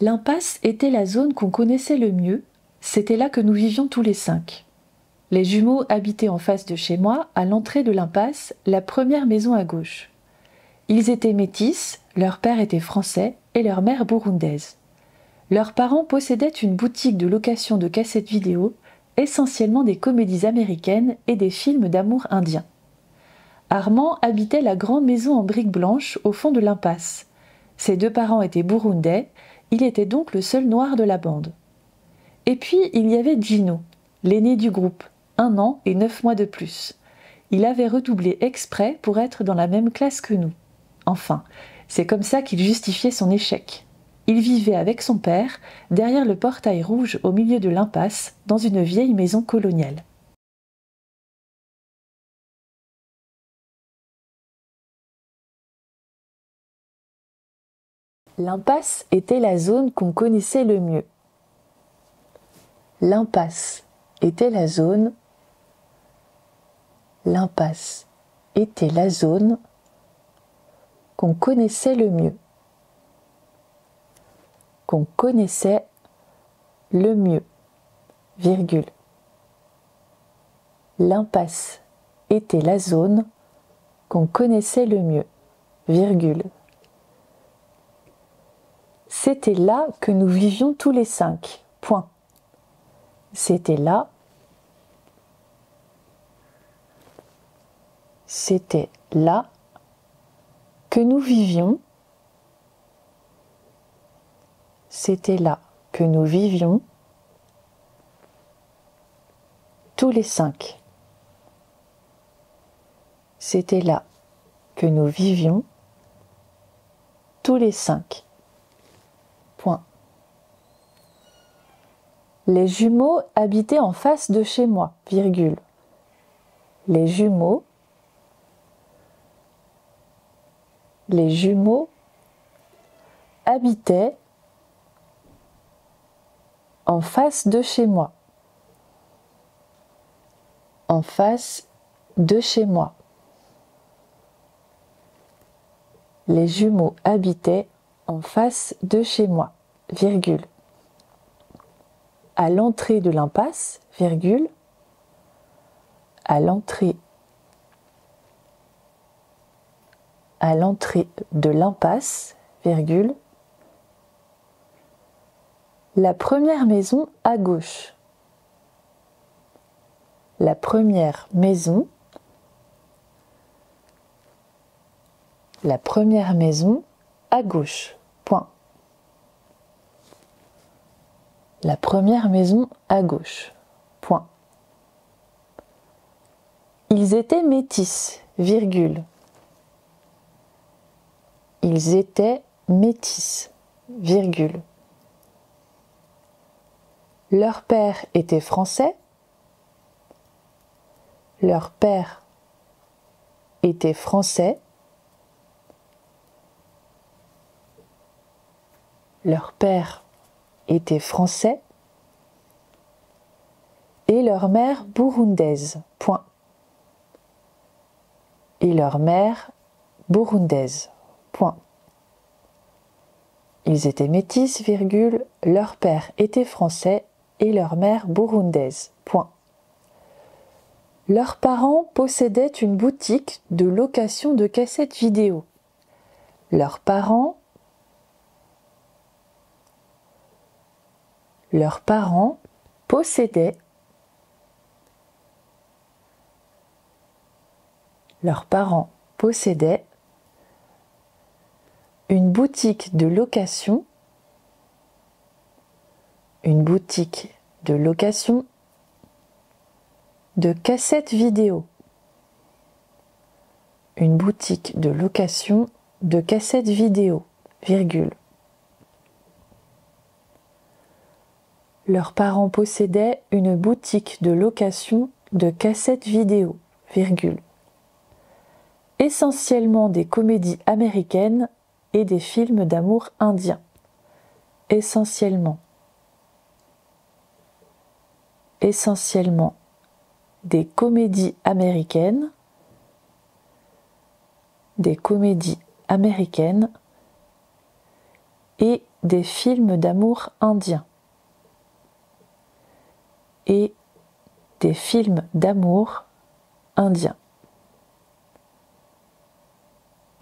L'impasse était la zone qu'on connaissait le mieux, c'était là que nous vivions tous les 5. Les jumeaux habitaient en face de chez moi, à l'entrée de l'impasse, la première maison à gauche. Ils étaient métis, leur père était français et leur mère burundaise. Leurs parents possédaient une boutique de location de cassettes vidéo, essentiellement des comédies américaines et des films d'amour indiens. Armand habitait la grande maison en briques blanches au fond de l'impasse. Ses 2 parents étaient burundais, il était donc le seul noir de la bande. Et puis il y avait Gino, l'aîné du groupe, 1 an et 9 mois de plus. Il avait redoublé exprès pour être dans la même classe que nous. Enfin, c'est comme ça qu'il justifiait son échec. Il vivait avec son père, derrière le portail rouge au milieu de l'impasse, dans une vieille maison coloniale. L'impasse était la zone qu'on connaissait le mieux. L'impasse était la zone. L'impasse était la zone qu'on connaissait le mieux. Qu'on connaissait le mieux, virgule. L'impasse était la zone qu'on connaissait le mieux, virgule. C'était là que nous vivions tous les 5, point. C'était là que nous vivions. C'était là que nous vivions tous les 5. C'était là que nous vivions tous les 5. Point. Les jumeaux habitaient en face de chez moi, virgule. Les jumeaux habitaient en face de chez moi. En face de chez moi. Les jumeaux habitaient en face de chez moi, virgule. À l'entrée de l'impasse, virgule. À l'entrée de l'impasse, virgule. La première maison à gauche. La première maison. La première maison à gauche. Point. La première maison à gauche. Point. Ils étaient métis, virgule. Ils étaient métis, virgule. Leur père était français. Leur père était français. Leur père était français. Et leur mère burundaise. Point. Et leur mère burundaise. Point. Ils étaient métis, virgule. Leur père était français et leur mère burundaise. Point. Leurs parents possédaient une boutique de location de cassettes vidéo. Leurs parents possédaient une boutique de location de cassettes vidéo. Une boutique de location de cassettes vidéo, virgule. Leurs parents possédaient une boutique de location de cassettes vidéo, virgule. Essentiellement des comédies américaines et des films d'amour indiens. Essentiellement des comédies américaines et des films d'amour indiens. Et des films d'amour indiens.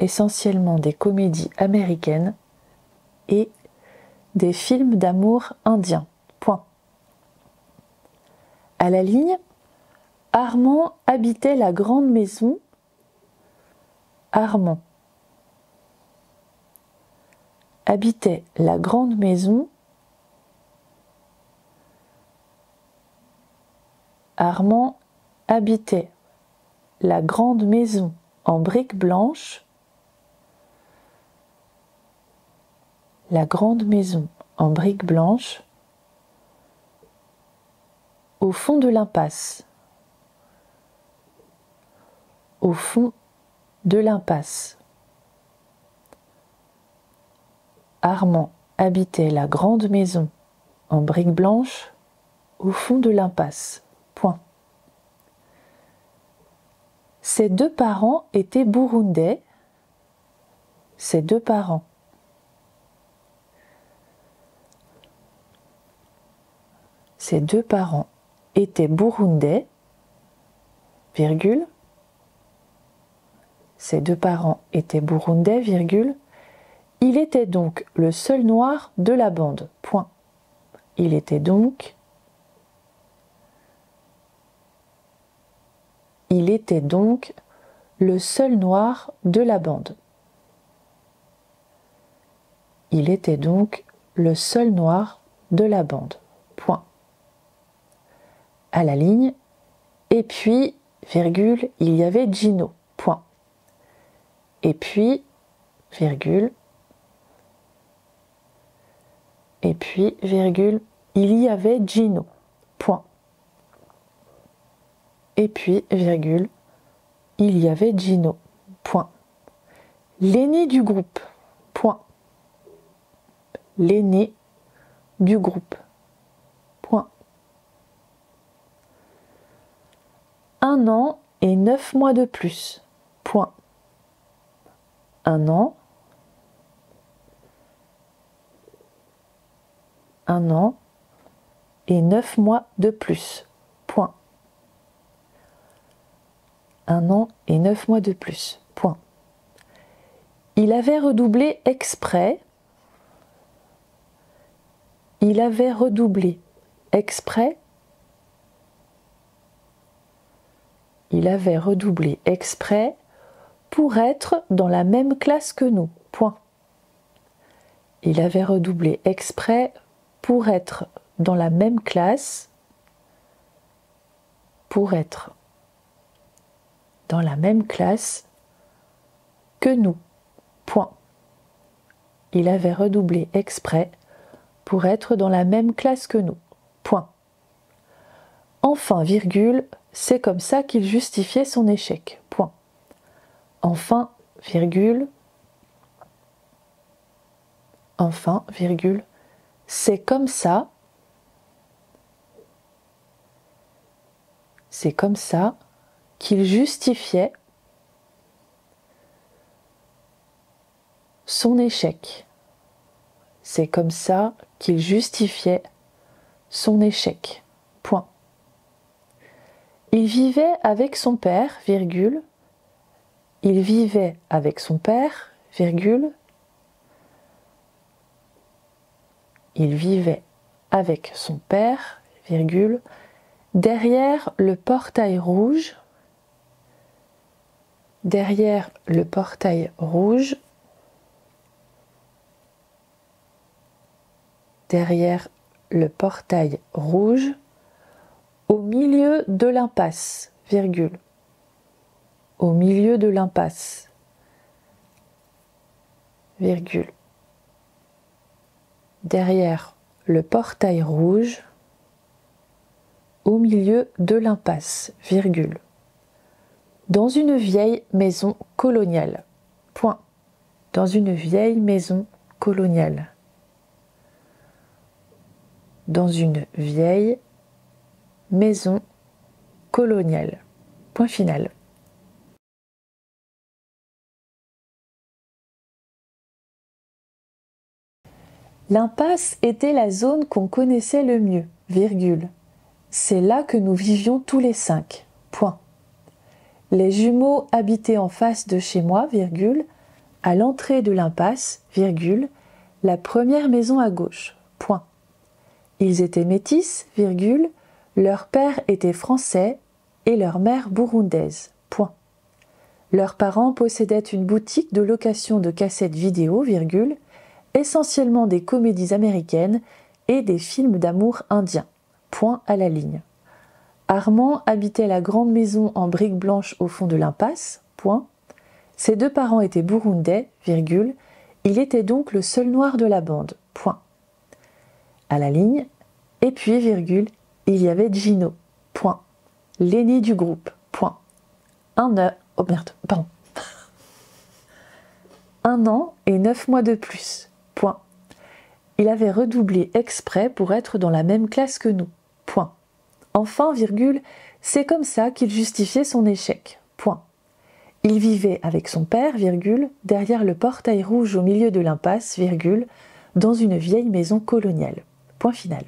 Essentiellement des comédies américaines et des films d'amour indiens. Point. À la ligne, Armand habitait la grande maison. Armand habitait la grande maison. Armand habitait la grande maison en briques blanches. La grande maison en briques blanches au fond de l'impasse. Au fond de l'impasse. Armand habitait la grande maison en briques blanches au fond de l'impasse. Point. Ses deux parents étaient burundais. Ses deux parents. Ses deux parents étaient burundais, virgule. Ses deux parents étaient burundais, virgule. Il était donc le seul noir de la bande. Point. Il était donc le seul noir de la bande. Il était donc le seul noir de la bande. Point. À la ligne, et puis, virgule, il y avait Gino. Point. Et puis, virgule, et puis, virgule, il y avait Gino. Point. Et puis, virgule, il y avait Gino. Point. L'aîné du groupe. Point. L'aîné du groupe. Point. 1 an et 9 mois de plus. Point. 1 an. 1 an et 9 mois de plus. Point. 1 an et 9 mois de plus. Point. Il avait redoublé exprès. Il avait redoublé exprès. Il avait redoublé exprès pour être dans la même classe que nous. Point. Il avait redoublé exprès pour être dans la même classe. Pour être dans la même classe que nous. Point. Il avait redoublé exprès pour être dans la même classe que nous. Point. Enfin, virgule, c'est comme ça qu'il justifiait son échec. Point. Enfin, virgule, enfin, virgule, c'est comme ça qu'il justifiait son échec. C'est comme ça qu'il justifiait son échec. Point. Il vivait avec son père, virgule. Il vivait avec son père, virgule. Il vivait avec son père, virgule, derrière le portail rouge. Derrière le portail rouge. Derrière le portail rouge, au milieu de l'impasse, virgule. Au milieu de l'impasse, virgule. Derrière le portail rouge, au milieu de l'impasse, virgule. Dans une vieille maison coloniale. Point. Dans une vieille maison coloniale. Dans une vieille maison coloniale. Point final. L'impasse était la zone qu'on connaissait le mieux, virgule. C'est là que nous vivions tous les 5, point. Les jumeaux habitaient en face de chez moi, virgule, à l'entrée de l'impasse, virgule, la première maison à gauche, point. Ils étaient métis, virgule, leur père était français et leur mère burundaise, point. Leurs parents possédaient une boutique de location de cassettes vidéo, virgule, essentiellement des comédies américaines et des films d'amour indiens, point à la ligne. Armand habitait la grande maison en briques blanches au fond de l'impasse, point. Ses 2 parents étaient burundais, virgule, il était donc le seul noir de la bande, point. À la ligne, et puis, virgule, il y avait Gino, point. L'aîné du groupe, point. Un an et 9 mois de plus, point. Il avait redoublé exprès pour être dans la même classe que nous, point. Enfin, virgule, c'est comme ça qu'il justifiait son échec, point. Il vivait avec son père, virgule, derrière le portail rouge au milieu de l'impasse, virgule, dans une vieille maison coloniale. Point final.